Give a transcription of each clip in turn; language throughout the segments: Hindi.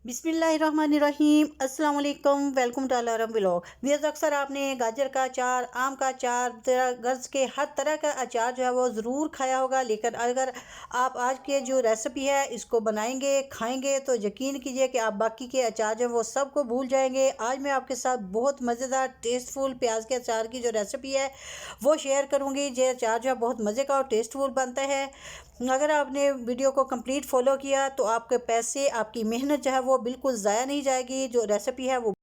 बिस्मिल्लाहिर्रहमानिर्रहीम अस्सलाम वालेकुम। Welcome to Alaram vlog. Viewers, अक्सर आपने गाजर का अचार, आम का अचार, गर्ज के हर तरह का अचार जो है वो ज़रूर खाया होगा। लेकिन अगर आप आज के जो रेसिपी है इसको बनाएंगे, खाएंगे, तो यकीन कीजिए कि आप बाकी के अचार जो है वो सबको भूल जाएंगे। आज मैं आपके साथ बहुत मज़ेदार टेस्टफुल प्याज के अचार की जो रेसिपी है वो शेयर करूँगी। ये अचार जो है बहुत मज़े का और टेस्टफुल बनता है। अगर आपने वीडियो को कंप्लीट फॉलो किया तो आपके पैसे, आपकी मेहनत जो है वो बिल्कुल ज़ाया नहीं जाएगी। जो रेसिपी है वो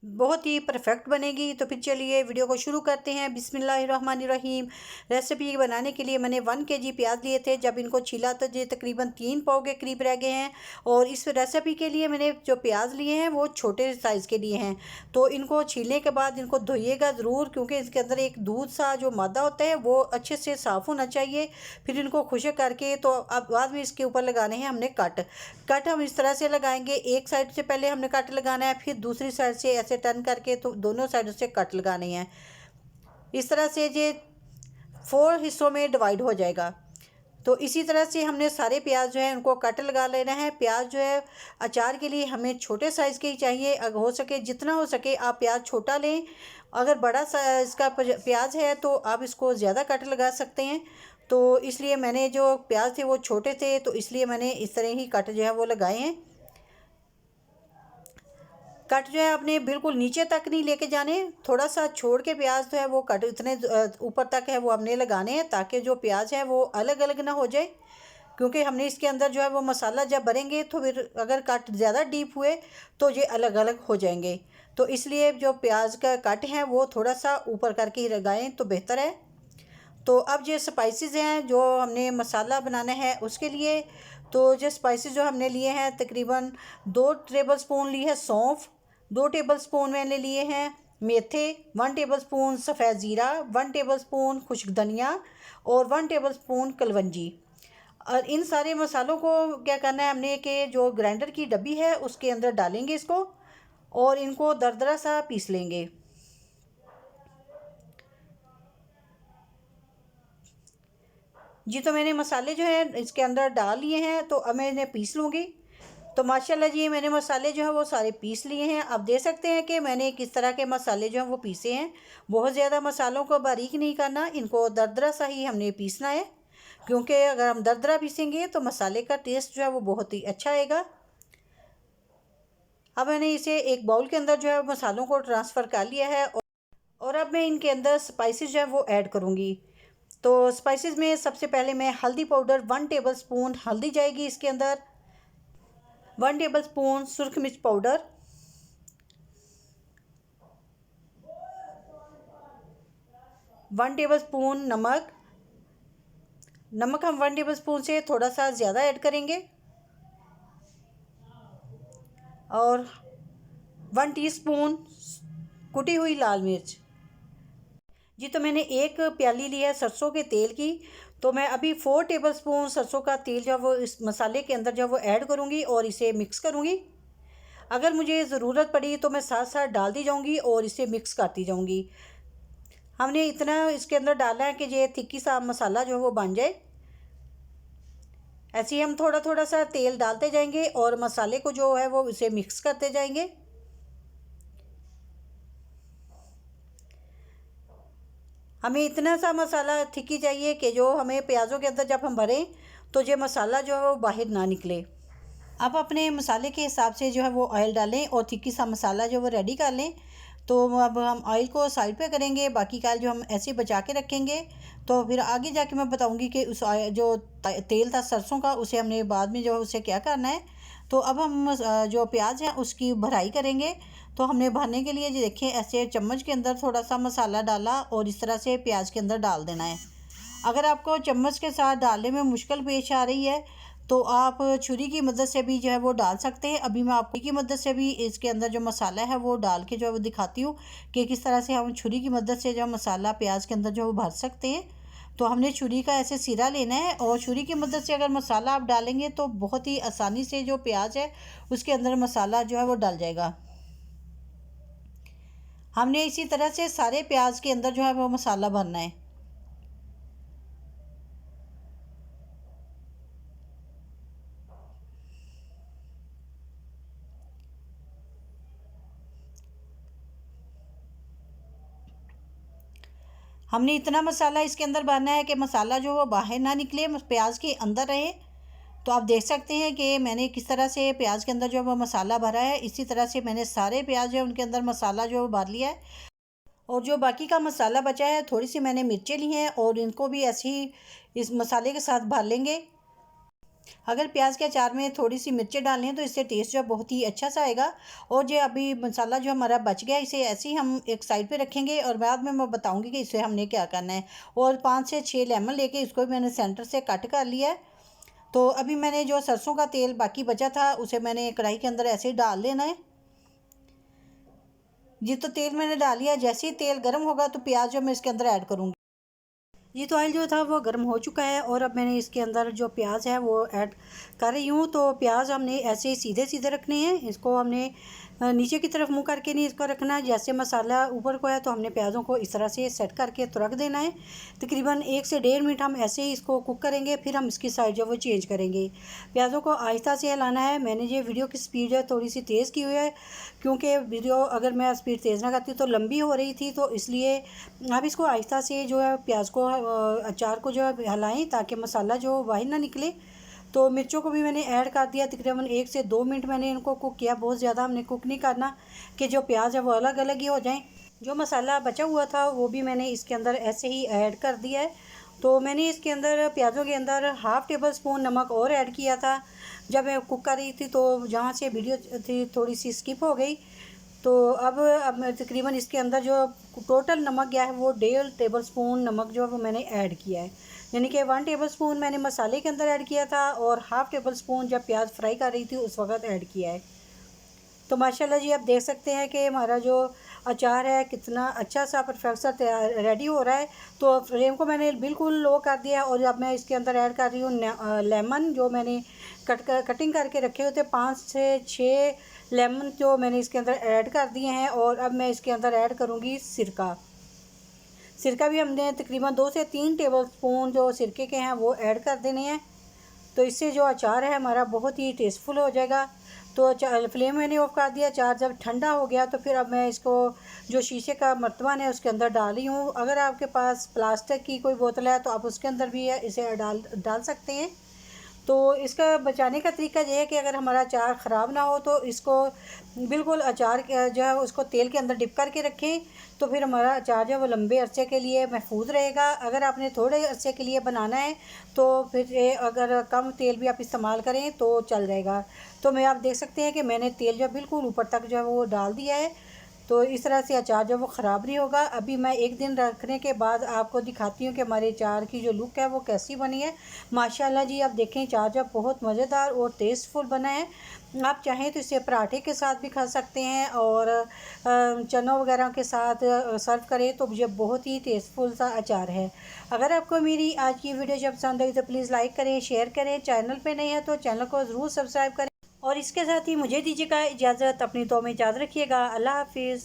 बहुत ही परफेक्ट बनेगी। तो फिर चलिए वीडियो को शुरू करते हैं। बिस्मिल्लाहिर्रहमानिर्रहीम। रेसिपी बनाने के लिए मैंने 1 kg प्याज लिए थे। जब इनको छीला तो ये तकरीबन 3 पाव के करीब रह गए हैं। और इस रेसिपी के लिए मैंने जो प्याज लिए हैं वो छोटे साइज़ के लिए हैं। तो इनको छीलने के बाद इनको धोइएगा ज़रूर, क्योंकि इसके अंदर एक दूध सा जो मादा होता है वो अच्छे से साफ़ होना चाहिए। फिर इनको खुश्क करके तो अब बाद में इसके ऊपर लगाने हैं हमने कट हम इस तरह से लगाएंगे। एक साइड से पहले हमने कट लगाना है, फिर दूसरी साइड से ऐसे टर्न करके तो दोनों साइडों से कट लगाने हैं। इस तरह से ये 4 हिस्सों में डिवाइड हो जाएगा। तो इसी तरह से हमने सारे प्याज जो है उनको कट लगा लेना है। प्याज जो है अचार के लिए हमें छोटे साइज़ के ही चाहिए। अगर हो सके, जितना हो सके आप प्याज छोटा लें। अगर बड़ा साइज़ का प्याज है तो आप इसको ज़्यादा कट लगा सकते हैं। तो इसलिए मैंने जो प्याज थे वो छोटे थे, तो इसलिए मैंने इस तरह ही कट जो है वो लगाए हैं। कट जो है अपने बिल्कुल नीचे तक नहीं लेके जाने, थोड़ा सा छोड़ के प्याज जो है वो कट इतने ऊपर तक है वो हमने लगाने हैं, ताकि जो प्याज है वो अलग अलग ना हो जाए। क्योंकि हमने इसके अंदर जो है वो मसाला जब भरेंगे तो फिर अगर कट ज़्यादा डीप हुए तो ये अलग अलग हो जाएंगे। तो इसलिए जो प्याज का कट है वो थोड़ा सा ऊपर करके ही लगाएं तो बेहतर है। तो अब ये स्पाइसेस हैं जो हमने मसाला बनाना है उसके लिए। तो जो स्पाइसेस जो हमने लिए हैं तकरीबन 2 टेबलस्पून ली है सौंफ, 2 टेबलस्पून मैंने लिए हैं मेथे, 1 टेबलस्पून सफ़ेद ज़ीरा, 1 टेबलस्पून खुश्क धनिया और 1 टेबलस्पून कलवंजी। और इन सारे मसालों को क्या करना है हमने कि जो ग्राइंडर की डब्बी है उसके अंदर डालेंगे इसको और इनको दरदरा सा पीस लेंगे। जी, तो मैंने मसाले जो है इसके अंदर डाल लिए हैं, तो अब मैं इन्हें पीस लूँगी। तो माशाल्लाह जी मैंने मसाले जो है वो सारे पीस लिए हैं। आप देख सकते हैं कि मैंने किस तरह के मसाले जो हैं वो पीसे हैं। बहुत ज़्यादा मसालों को बारीक नहीं करना, इनको दरदरा सा ही हमने पीसना है। क्योंकि अगर हम दरदरा पीसेंगे तो मसाले का टेस्ट जो है वो बहुत ही अच्छा आएगा। अब मैंने इसे एक बाउल के अंदर जो है मसालों को ट्रांसफ़र कर लिया है। और अब मैं इनके अंदर स्पाइसेस जो है वो ऐड करूँगी। तो स्पाइसेस में सबसे पहले मैं हल्दी पाउडर 1 टेबलस्पून हल्दी जाएगी इसके अंदर, 1 टेबलस्पून सुरख मिर्च पाउडर, 1 टेबलस्पून नमक। नमक हम 1 टेबलस्पून से थोड़ा सा ज़्यादा ऐड करेंगे। और 1 टीस्पून कुटी हुई लाल मिर्च। जी, तो मैंने एक प्याली ली है सरसों के तेल की। तो मैं अभी 4 टेबलस्पून सरसों का तेल जो है वो इस मसाले के अंदर जो है वो ऐड करूँगी और इसे मिक्स करूँगी। अगर मुझे ज़रूरत पड़ी तो मैं साथ साथ डालती जाऊँगी और इसे मिक्स करती जाऊँगी। हमने इतना इसके अंदर डाला है कि ये थिक्की सा मसाला जो है वो बन जाए। ऐसे ही हम थोड़ा थोड़ा सा तेल डालते जाएंगे और मसाले को जो है वो इसे मिक्स करते जाएंगे। हमें इतना सा मसाला थिक्की चाहिए कि जो हमें प्याज़ों के अंदर जब हम भरें तो ये मसाला जो है वो बाहर ना निकले। आप अपने मसाले के हिसाब से जो है वो ऑयल डालें और थिक्की सा मसाला जो वो रेडी कर लें। तो अब हम ऑयल को साइड पे करेंगे, बाकी का जो हम ऐसे बचा के रखेंगे। तो फिर आगे जाके मैं बताऊंगी कि उस जो तेल था सरसों का उसे हमने बाद में जो है उसे क्या करना है। तो अब हम जो प्याज है उसकी भराई करेंगे। तो हमने भरने के लिए जी देखिए ऐसे चम्मच के अंदर थोड़ा सा मसाला डाला और इस तरह से प्याज के अंदर डाल देना है। अगर आपको चम्मच के साथ डालने में मुश्किल पेश आ रही है तो आप छुरी की मदद से भी जो है वो डाल सकते हैं। अभी मैं आपकी मदद से भी इसके अंदर जो मसाला है वो डाल के जो है वो दिखाती हूँ कि किस तरह से हम छुरी की मदद से जो मसाला प्याज के अंदर जो वो भर सकते हैं। तो हमने छुरी का ऐसे सिरा लेना है और छुरी की मदद से अगर मसाला आप डालेंगे तो बहुत ही आसानी से जो प्याज है उसके अंदर मसाला जो है वो डल जाएगा। हमने इसी तरह से सारे प्याज के अंदर जो है वो मसाला भरना है। हमने इतना मसाला इसके अंदर भरना है कि मसाला जो वो बाहर ना निकले, प्याज के अंदर रहे। तो आप देख सकते हैं कि मैंने किस तरह से प्याज के अंदर जो वो मसाला भरा है। इसी तरह से मैंने सारे प्याज है उनके अंदर मसाला जो भर लिया है। और जो बाकी का मसाला बचा है, थोड़ी सी मैंने मिर्चें ली हैं और इनको भी ऐसे ही इस मसाले के साथ भर लेंगे। अगर प्याज के अचार में थोड़ी सी मिर्चें डाल लें तो इससे टेस्ट जो बहुत ही अच्छा सा आएगा। और जो अभी मसाला जो हमारा बच गया, इसे ऐसे ही हम एक साइड पे रखेंगे और बाद में मैं बताऊंगी कि इसे हमने क्या करना है। और 5 से 6 लेमन लेके इसको भी मैंने सेंटर से कट कर लिया है। तो अभी मैंने जो सरसों का तेल बाकी बचा था उसे मैंने कढ़ाई के अंदर ऐसे ही डाल लेना है जी। तो तेल मैंने डाल लिया। जैसे ही तेल गर्म होगा तो प्याज जो मैं इसके अंदर ऐड करूँगी जी। तो ऑयल जो था वो गर्म हो चुका है और अब मैंने इसके अंदर जो प्याज है वो ऐड कर रही हूँ। तो प्याज हमने ऐसे ही सीधे सीधे रखने हैं। इसको हमने नीचे की तरफ मुंह करके नहीं इसको रखना है। जैसे मसाला ऊपर को है तो हमने प्याज़ों को इस तरह से सेट करके तो रख देना है। तकरीबन 1 से 1.5 मिनट हम ऐसे ही इसको कुक करेंगे, फिर हम इसकी साइड जो वो चेंज करेंगे। प्याज़ों को आहिस्ता से हिलाना है। मैंने ये वीडियो की स्पीड है थोड़ी सी तेज़ की हुई है, क्योंकि वीडियो अगर मैं स्पीड तेज़ ना करती तो लंबी हो रही थी। तो इसलिए आप इसको आहिस्ता से जो है प्याज को अचार को जो है हिलाएँ ताकि मसाला जो बाहर ना निकले। तो मिर्चों को भी मैंने ऐड कर दिया। तकरीबन 1 से 2 मिनट मैंने इनको कुक किया। बहुत ज़्यादा हमने कुक नहीं करना कि जो प्याज है वो अलग अलग ही हो जाएं। जो मसाला बचा हुआ था वो भी मैंने इसके अंदर ऐसे ही ऐड कर दिया है। तो मैंने इसके अंदर प्याज़ों के अंदर हाफ़ टेबल स्पून नमक और ऐड किया था जब मैं कुक कर रही थी। तो जहाँ से वीडियो थी थोड़ी सी स्किप हो गई। तो अब मैं तकरीबन इसके अंदर जो टोटल नमक गया है वो 1.5 टेबल स्पून नमक जो है वो मैंने ऐड किया है। यानी कि 1 टेबल स्पून मैंने मसाले के अंदर ऐड किया था और हाफ़ टेबल स्पून जब प्याज फ्राई कर रही थी उस वक्त ऐड किया है। तो माशाल्लाह जी आप देख सकते हैं कि हमारा जो अचार है कितना अच्छा सा परफेक्ट सा तैयार रेडी हो रहा है। तो फ्लेम को मैंने बिल्कुल लो कर दिया है और अब मैं इसके अंदर ऐड कर रही हूँ लेमन जो मैंने कटिंग करके रखे हुए थे। 5 से 6 लेमन जो मैंने इसके अंदर ऐड कर दिए हैं। और अब मैं इसके अंदर ऐड करूँगी सिरका। सिरका भी हमने तकरीबन 2 से 3 टेबल स्पून जो सिरके के हैं वो ऐड कर देने हैं। तो इससे जो अचार है हमारा बहुत ही टेस्टफुल हो जाएगा। तो फ्लेम मैंने ऑफ कर दिया। अचार जब ठंडा हो गया तो फिर अब मैं इसको जो शीशे का मर्तबा है उसके अंदर डाल रही हूँ। अगर आपके पास प्लास्टिक की कोई बोतल है तो आप उसके अंदर भी इसे डाल सकते हैं। तो इसका बचाने का तरीका ये है कि अगर हमारा अचार ख़राब ना हो तो इसको बिल्कुल अचार जो है उसको तेल के अंदर डिप करके रखें। तो फिर हमारा अचार जो है वो लंबे अरसे के लिए महफूज रहेगा। अगर आपने थोड़े अरसे के लिए बनाना है तो फिर अगर कम तेल भी आप इस्तेमाल करें तो चल जाएगा। तो मैं आप देख सकते हैं कि मैंने तेल जो बिल्कुल ऊपर तक जो है वो डाल दिया है। तो इस तरह से अचार जो वो ख़राब नहीं होगा। अभी मैं 1 दिन रखने के बाद आपको दिखाती हूँ कि हमारे अचार की जो लुक है वो कैसी बनी है। माशाल्लाह जी आप देखें अचार जब बहुत मज़ेदार और टेस्टफुल बना है। आप चाहें तो इसे पराठे के साथ भी खा सकते हैं और चनों वगैरह के साथ सर्व करें तो मुझे बहुत ही टेस्टफुल सा अचार है। अगर आपको मेरी आज की वीडियो जब पसंद आई तो प्लीज़ लाइक करें, शेयर करें। चैनल पर नहीं है तो चैनल को ज़रूर सब्सक्राइब करें। और इसके साथ ही मुझे दीजिएगा इजाज़त। अपनी दुआ में याद रखिएगा। अल्लाह हाफिज़।